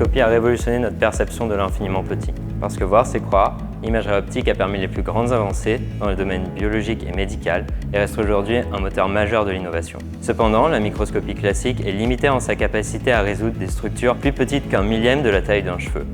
microscopie a révolutionné notre perception de l'infiniment petit. Parce que voir, c'est croire, l'imagerie optique a permis les plus grandes avancées dans le domaine biologique et médical et reste aujourd'hui un moteur majeur de l'innovation. Cependant, la microscopie classique est limitée en sa capacité à résoudre des structures plus petites qu'un millième de la taille d'un cheveu.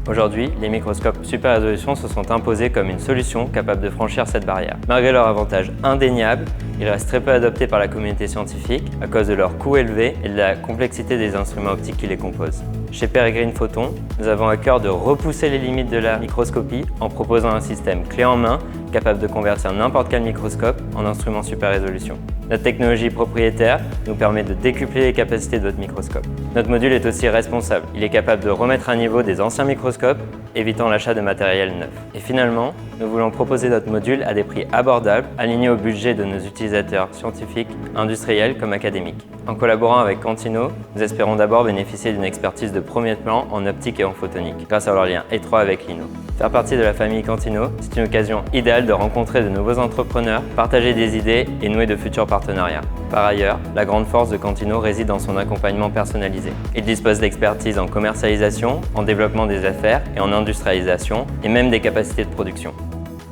Aujourd'hui, les microscopes super résolution se sont imposés comme une solution capable de franchir cette barrière. Malgré leur avantage indéniable, ils restent très peu adoptés par la communauté scientifique à cause de leur coût élevé et de la complexité des instruments optiques qui les composent. Chez Peregrine Photon, nous avons à cœur de repousser les limites de la microscopie en proposant un système clé en main capable de convertir n'importe quel microscope en instrument super résolution. Notre technologie propriétaire nous permet de décupler les capacités de votre microscope. Notre module est aussi responsable. Il est capable de remettre à niveau des anciens microscopes, évitant l'achat de matériel neuf. Et finalement, nous voulons proposer notre module à des prix abordables, alignés au budget de nos utilisateurs scientifiques, industriels comme académiques. En collaborant avec Quantino, nous espérons d'abord bénéficier d'une expertise de premier plan en optique et en photonique, grâce à leur lien étroit avec l'INO. Faire partie de la famille Quantino, c'est une occasion idéale de rencontrer de nouveaux entrepreneurs, partager des idées et nouer de futurs partenariats. Par ailleurs, la grande force de Quantino réside dans son accompagnement personnalisé. Il dispose d'expertise en commercialisation, en développement des affaires et en industrialisation, et même des capacités de production.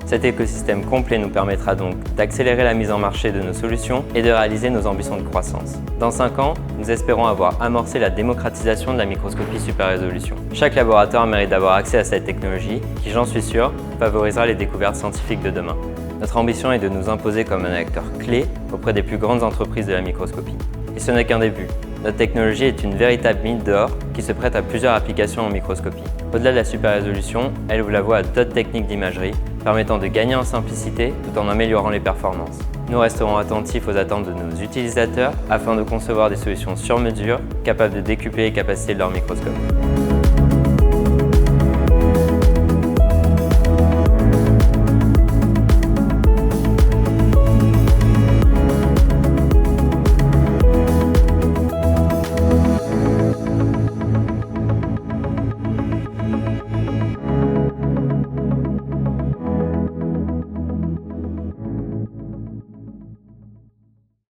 Cet écosystème complet nous permettra donc d'accélérer la mise en marché de nos solutions et de réaliser nos ambitions de croissance. Dans 5 ans, nous espérons avoir amorcé la démocratisation de la microscopie super résolution. Chaque laboratoire mérite d'avoir accès à cette technologie qui, j'en suis sûr, favorisera les découvertes scientifiques de demain. Notre ambition est de nous imposer comme un acteur clé auprès des plus grandes entreprises de la microscopie. Et ce n'est qu'un début. Notre technologie est une véritable mine d'or qui se prête à plusieurs applications en microscopie. Au-delà de la super résolution, elle ouvre la voie à d'autres techniques d'imagerie, permettant de gagner en simplicité tout en améliorant les performances. Nous resterons attentifs aux attentes de nos utilisateurs afin de concevoir des solutions sur mesure capables de décupler les capacités de leur microscope.